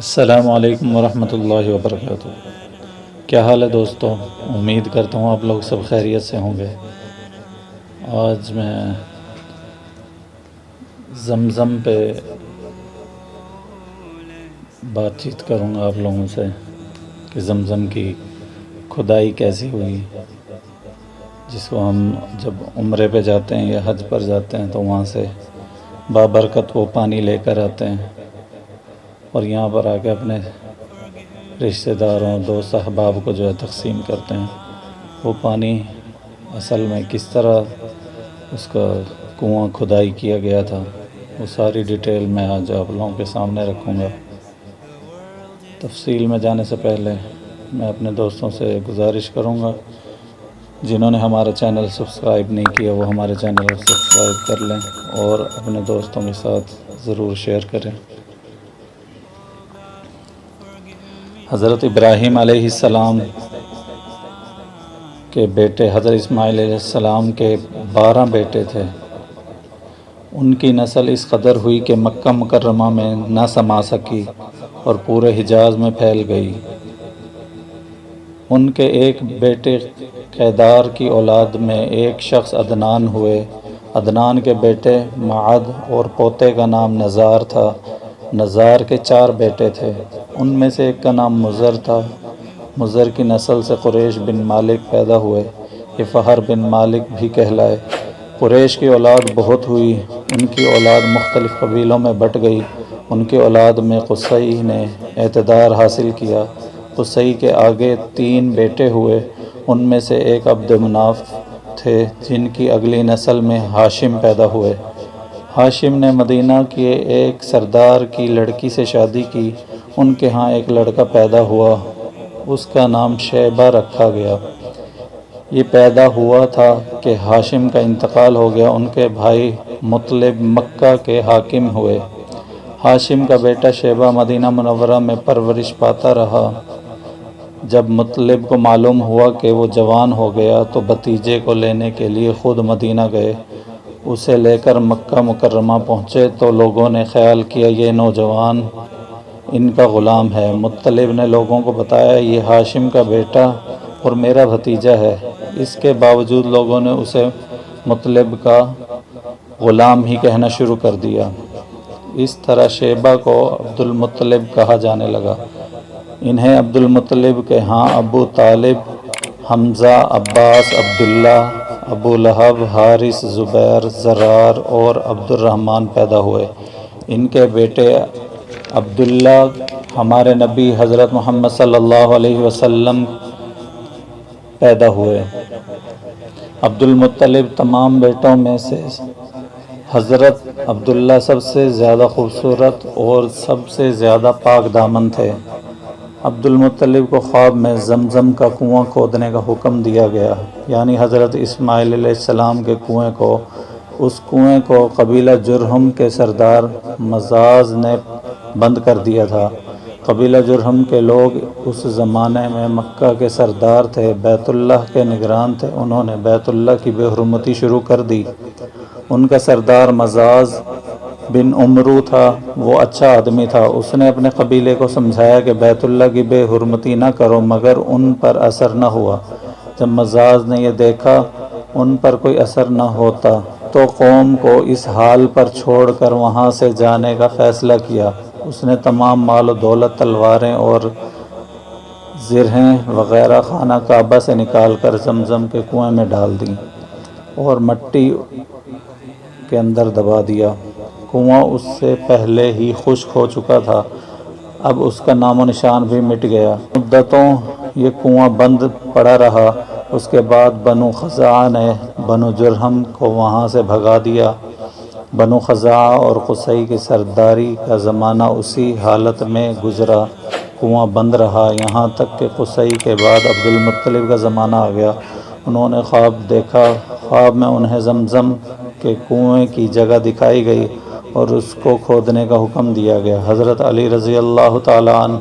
السلام علیکم ورحمۃ اللہ وبرکاتہ۔ کیا حال ہے دوستو؟ امید کرتا ہوں آپ لوگ سب خیریت سے ہوں گے۔ آج میں زمزم پہ بات چیت کروں گا آپ لوگوں سے کہ زمزم کی کھدائی کیسی ہوئی، جس کو ہم جب عمرے پہ جاتے ہیں یا حج پر جاتے ہیں تو وہاں سے بابرکت وہ پانی لے کر آتے ہیں اور یہاں پر آ کے اپنے رشتہ داروں دوست احباب کو جو ہے تقسیم کرتے ہیں۔ وہ پانی اصل میں کس طرح اس کا کنواں کھدائی کیا گیا تھا، وہ ساری ڈیٹیل میں آج آپ لوگوں کے سامنے رکھوں گا۔ تفصیل میں جانے سے پہلے میں اپنے دوستوں سے گزارش کروں گا جنہوں نے ہمارا چینل سبسکرائب نہیں کیا وہ ہمارے چینل کو سبسکرائب کر لیں اور اپنے دوستوں کے ساتھ ضرور شیئر کریں۔ حضرت ابراہیم علیہ السلام کے بیٹے حضرت اسماعیل علیہ السلام کے 12 بیٹے تھے۔ ان کی نسل اس قدر ہوئی کہ مکہ مکرمہ میں نہ سما سکی اور پورے حجاز میں پھیل گئی۔ ان کے ایک بیٹے قیدار کی اولاد میں ایک شخص عدنان ہوئے۔ عدنان کے بیٹے معد اور پوتے کا نام نزار تھا۔ نزار کے 4 بیٹے تھے، ان میں سے ایک کا نام مضر تھا۔ مضر کی نسل سے قریش بن مالک پیدا ہوئے، یہ فہر بن مالک بھی کہلائے۔ قریش کی اولاد بہت ہوئی، ان کی اولاد مختلف قبیلوں میں بٹ گئی۔ ان کی اولاد میں قصی نے اقتدار حاصل کیا۔ قصی کے آگے 3 بیٹے ہوئے، ان میں سے ایک عبد مناف تھے جن کی اگلی نسل میں ہاشم پیدا ہوئے۔ ہاشم نے مدینہ کے ایک سردار کی لڑکی سے شادی کی، ان کے ہاں ایک لڑکا پیدا ہوا، اس کا نام شیبہ رکھا گیا۔ یہ پیدا ہوا تھا کہ ہاشم کا انتقال ہو گیا۔ ان کے بھائی مطلب مکہ کے حاکم ہوئے۔ ہاشم کا بیٹا شیبہ مدینہ منورہ میں پرورش پاتا رہا۔ جب مطلب کو معلوم ہوا کہ وہ جوان ہو گیا تو بھتیجے کو لینے کے لیے خود مدینہ گئے۔ اسے لے کر مکہ مکرمہ پہنچے تو لوگوں نے خیال کیا یہ نوجوان ان کا غلام ہے۔ مطلب نے لوگوں کو بتایا یہ ہاشم کا بیٹا اور میرا بھتیجا ہے۔ اس کے باوجود لوگوں نے اسے مطلب کا غلام ہی کہنا شروع کر دیا۔ اس طرح شیبہ کو عبد المطلب کہا جانے لگا۔ انہیں عبد المطلب کے ہاں ابو طالب، حمزہ، عباس، عبداللہ، ابو لہب، حارث، زبیر، زرار اور عبد الرحمن پیدا ہوئے۔ ان کے بیٹے عبداللہ ہمارے نبی حضرت محمد صلی اللہ علیہ وسلم پیدا ہوئے۔ عبد المطلب تمام بیٹوں میں سے حضرت عبداللہ سب سے زیادہ خوبصورت اور سب سے زیادہ پاک دامن تھے۔ عبد المطلب کو خواب میں زمزم کا کنواں کھودنے کا حکم دیا گیا، یعنی حضرت اسماعیل علیہ السلام کے کنویں کو۔ اس کنویں کو قبیلہ جرہم کے سردار مزاز نے بند کر دیا تھا۔ قبیلہ جرہم کے لوگ اس زمانے میں مکہ کے سردار تھے، بیت اللہ کے نگران تھے۔ انہوں نے بیت اللہ کی بے حرمتی شروع کر دی۔ ان کا سردار مزاز بن عمرو تھا، وہ اچھا آدمی تھا۔ اس نے اپنے قبیلے کو سمجھایا کہ بیت اللہ کی بے حرمتی نہ کرو، مگر ان پر اثر نہ ہوا۔ جب مزاز نے یہ دیکھا ان پر کوئی اثر نہ ہوتا تو قوم کو اس حال پر چھوڑ کر وہاں سے جانے کا فیصلہ کیا۔ اس نے تمام مال و دولت، تلواریں اور زرہیں وغیرہ خانہ کعبہ سے نکال کر زمزم کے کنویں میں ڈال دیں اور مٹی کے اندر دبا دیا۔ کنواں اس سے پہلے ہی خشک ہو چکا تھا، اب اس کا نام و نشان بھی مٹ گیا۔ مدتوں یہ کنواں بند پڑا رہا۔ اس کے بعد بنو خزاعہ نے بنو جرہم کو وہاں سے بھگا دیا۔ بنو خزاعہ اور قصی کی سرداری کا زمانہ اسی حالت میں گزرا، کنواں بند رہا، یہاں تک کہ قصی کے بعد عبد المطلب کا زمانہ آ گیا۔ انہوں نے خواب دیکھا، خواب میں انہیں زمزم کے کنویں کی جگہ دکھائی گئی اور اس کو کھودنے کا حکم دیا گیا۔ حضرت علی رضی اللہ تعالیٰ عنہ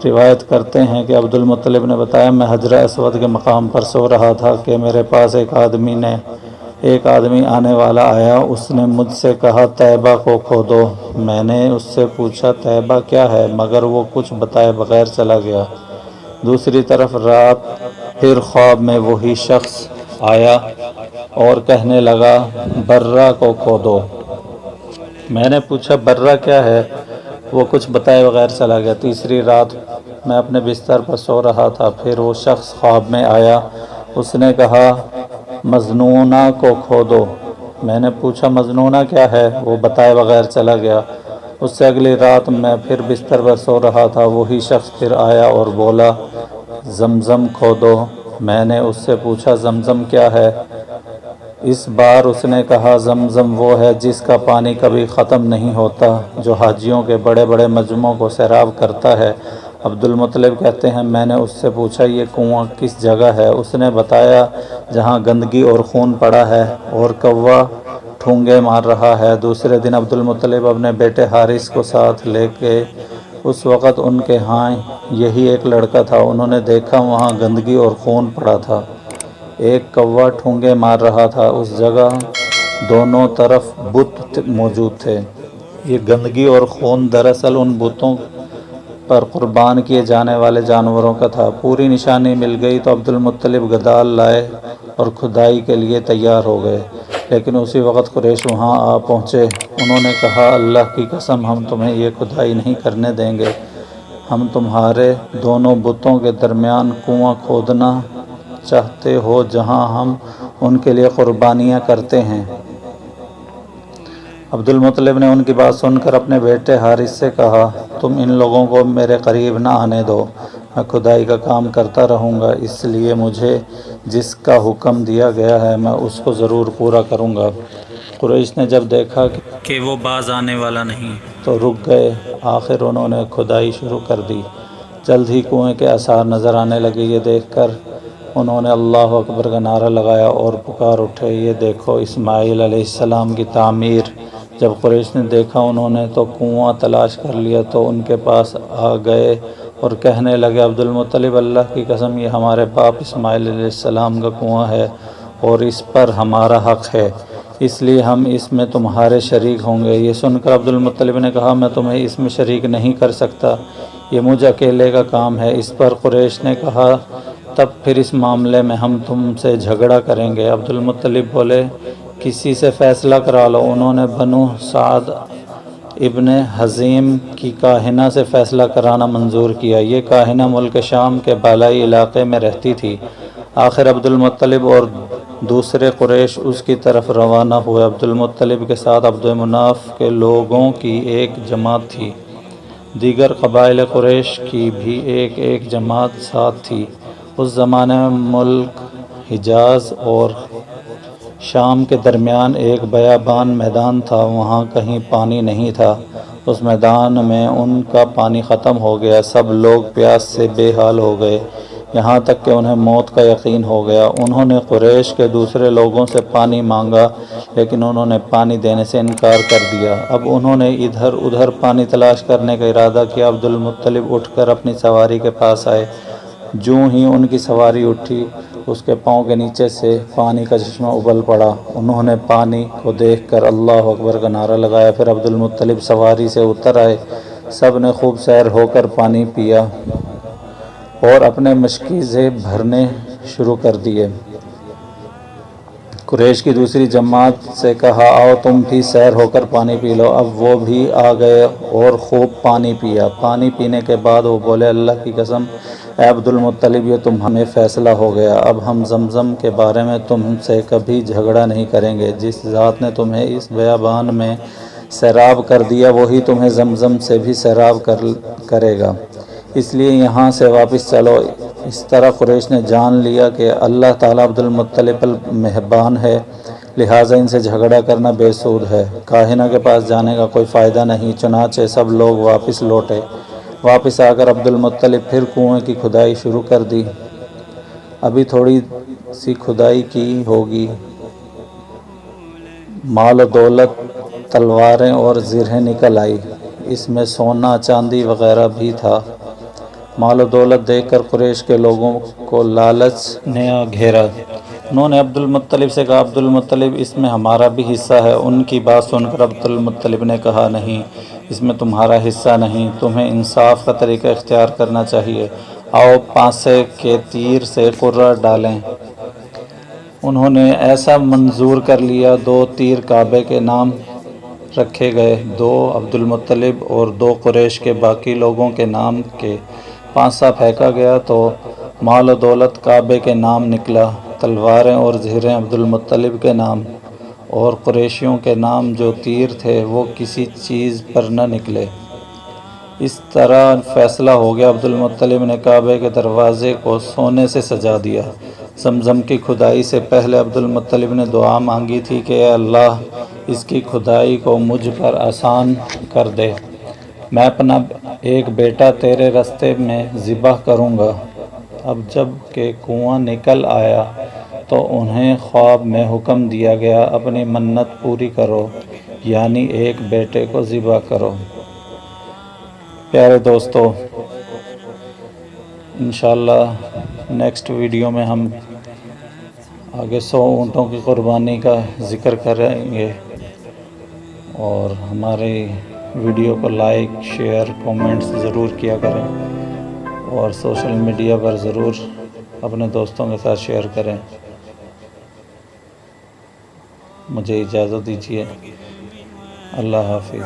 روایت کرتے ہیں کہ عبد المطلب نے بتایا میں حجر اسود کے مقام پر سو رہا تھا کہ میرے پاس ایک آدمی نے ایک آدمی آنے والا آیا، اس نے مجھ سے کہا طیبہ کو کھودو۔ میں نے اس سے پوچھا طیبہ کیا ہے، مگر وہ کچھ بتائے بغیر چلا گیا۔ دوسری طرف رات پھر خواب میں وہی شخص آیا اور کہنے لگا برہ کو کھودو۔ میں نے پوچھا برہ کیا ہے، وہ کچھ بتائے بغیر چلا گیا۔ تیسری رات میں اپنے بستر پر سو رہا تھا، پھر وہ شخص خواب میں آیا، اس نے کہا مظنونہ کو کھودو۔ میں نے پوچھا مظنونہ کیا ہے، وہ بتائے بغیر چلا گیا۔ اس سے اگلی رات میں پھر بستر پر سو رہا تھا، وہی شخص پھر آیا اور بولا زمزم کھودو۔ میں نے اس سے پوچھا زمزم کیا ہے، اس بار اس نے کہا زمزم وہ ہے جس کا پانی کبھی ختم نہیں ہوتا، جو حاجیوں کے بڑے بڑے مجمعوں کو سیراب کرتا ہے۔ عبد المطلب کہتے ہیں میں نے اس سے پوچھا یہ کنواں کس جگہ ہے، اس نے بتایا جہاں گندگی اور خون پڑا ہے اور کوا ٹھونگے مار رہا ہے۔ دوسرے دن عبد المطلب اپنے بیٹے حارث کو ساتھ لے کے، اس وقت ان کے ہاں یہی ایک لڑکا تھا، انہوں نے دیکھا وہاں گندگی اور خون پڑا تھا، ایک کوا ٹھونگے مار رہا تھا، اس جگہ دونوں طرف بت موجود تھے۔ یہ گندگی اور خون دراصل ان بتوں پر قربان کیے جانے والے جانوروں کا تھا۔ پوری نشانی مل گئی تو عبد المطلب گدال لائے اور کھدائی کے لیے تیار ہو گئے، لیکن اسی وقت قریش وہاں آ پہنچے۔ انہوں نے کہا اللہ کی قسم ہم تمہیں یہ کھدائی نہیں کرنے دیں گے، ہم تمہارے دونوں بتوں کے درمیان کنواں کھودنا چاہتے ہو جہاں ہم ان کے لیے قربانیاں کرتے ہیں۔ عبد المطلب نے ان کی بات سن کر اپنے بیٹے حارث سے کہا تم ان لوگوں کو میرے قریب نہ آنے دو، میں کھدائی کا کام کرتا رہوں گا، اس لیے مجھے جس کا حکم دیا گیا ہے میں اس کو ضرور پورا کروں گا۔ قریش نے جب دیکھا کہ وہ باز آنے والا نہیں تو رک گئے، آخر انہوں نے کھدائی شروع کر دی۔ جلد ہی کنویں کے آثار نظر آنے لگے، یہ دیکھ کر انہوں نے اللہ اکبر کا نعرہ لگایا اور پکار اٹھے یہ دیکھو اسماعیل علیہ السلام کی تعمیر۔ جب قریش نے دیکھا انہوں نے تو کنواں تلاش کر لیا تو ان کے پاس آ گئے اور کہنے لگے عبد المطلب اللہ کی قسم یہ ہمارے باپ اسماعیل علیہ السلام کا کنواں ہے اور اس پر ہمارا حق ہے، اس لیے ہم اس میں تمہارے شریک ہوں گے۔ یہ سن کر عبد المطلب نے کہا میں تمہیں اس میں شریک نہیں کر سکتا، یہ مجھ اکیلے کا کام ہے۔ اس پر قریش نے کہا تب پھر اس معاملے میں ہم تم سے جھگڑا کریں گے۔ عبد المطلب بولے کسی سے فیصلہ کرا لو۔ انہوں نے بنو سعد ابن حزیم کی کاہنہ سے فیصلہ کرانا منظور کیا۔ یہ کاہنہ ملک شام کے بالائی علاقے میں رہتی تھی۔ آخر عبد المطلب اور دوسرے قریش اس کی طرف روانہ ہوئے۔ عبد المطلب کے ساتھ عبد مناف کے لوگوں کی ایک جماعت تھی، دیگر قبائل قریش کی بھی ایک جماعت ساتھ تھی۔ اس زمانے میں ملک حجاز اور شام کے درمیان ایک بیابان میدان تھا، وہاں کہیں پانی نہیں تھا۔ اس میدان میں ان کا پانی ختم ہو گیا، سب لوگ پیاس سے بے حال ہو گئے، یہاں تک کہ انہیں موت کا یقین ہو گیا۔ انہوں نے قریش کے دوسرے لوگوں سے پانی مانگا لیکن انہوں نے پانی دینے سے انکار کر دیا۔ اب انہوں نے ادھر ادھر پانی تلاش کرنے کا ارادہ کیا۔ عبد المطلب اٹھ کر اپنی سواری کے پاس آئے، جوں ہی ان کی سواری اٹھی اس کے پاؤں کے نیچے سے پانی کا چشمہ ابل پڑا۔ انہوں نے پانی کو دیکھ کر اللہ اکبر کا نعرہ لگایا، پھر عبد المطلب سواری سے اتر آئے، سب نے خوب سیر ہو کر پانی پیا اور اپنے مشکیزیں بھرنے شروع کر دیے۔ قریش کی دوسری جماعت سے کہا آؤ تم بھی سیر ہو کر پانی پی لو۔ اب وہ بھی آ گئے اور خوب پانی پیا۔ پانی پینے کے بعد وہ بولے اللہ کی قسم اے عبد المطلب یہ تمہیں فیصلہ ہو گیا، اب ہم زمزم کے بارے میں تم سے کبھی جھگڑا نہیں کریں گے۔ جس ذات نے تمہیں اس بیابان میں سیراب کر دیا وہی تمہیں زمزم سے بھی سیراب کرے گا، اس لیے یہاں سے واپس چلو۔ اس طرح قریش نے جان لیا کہ اللہ تعالیٰ عبد المطلب پر مہربان ہے، لہٰذا ان سے جھگڑا کرنا بے سود ہے، کاہنہ کے پاس جانے کا کوئی فائدہ نہیں۔ چنانچہ سب لوگ واپس لوٹے۔ واپس آ کر عبد المطلب پھر کنویں کی کھدائی شروع کر دی۔ ابھی تھوڑی سی کھدائی کی ہوگی، مال و دولت، تلواریں اور زرہیں نکل آئی، اس میں سونا چاندی وغیرہ بھی تھا۔ مال و دولت دیکھ کر قریش کے لوگوں کو لالچ نے آ گھیرا، انہوں نے عبد المطلب سے کہا عبد المطلب اس میں ہمارا بھی حصہ ہے۔ ان کی بات سن کر عبد المطلب نے کہا نہیں، اس میں تمہارا حصہ نہیں، تمہیں انصاف کا طریقہ اختیار کرنا چاہیے، آؤ پانسے کے تیر سے قرہ ڈالیں۔ انہوں نے ایسا منظور کر لیا، 2 تیر کعبے کے نام رکھے گئے، 2 عبد المطلب اور 2 قریش کے باقی لوگوں کے نام کے پانسا پھینکا گیا تو مال و دولت کعبے کے نام نکلا، تلواریں اور زہریں عبد المطلب کے نام، اور قریشیوں کے نام جو تیر تھے وہ کسی چیز پر نہ نکلے۔ اس طرح فیصلہ ہو گیا۔ عبد المطلب نے کعبے کے دروازے کو سونے سے سجا دیا۔ زمزم کی کھدائی سے پہلے عبد المطلب نے دعا مانگی تھی کہ اے اللہ اس کی کھدائی کو مجھ پر آسان کر دے، میں اپنا ایک بیٹا تیرے راستے میں ذبح کروں گا۔ اب جب کہ کنواں نکل آیا تو انہیں خواب میں حکم دیا گیا اپنی منت پوری کرو، یعنی ایک بیٹے کو ذبح کرو۔ پیارے دوستو، انشاءاللہ نیکسٹ ویڈیو میں ہم آگے 100 اونٹوں کی قربانی کا ذکر کریں گے، اور ہماری ویڈیو کو لائک، شیئر، کومنٹس ضرور کیا کریں، اور سوشل میڈیا پر ضرور اپنے دوستوں کے ساتھ شیئر کریں۔ مجھے اجازت دیجیے، اللہ حافظ۔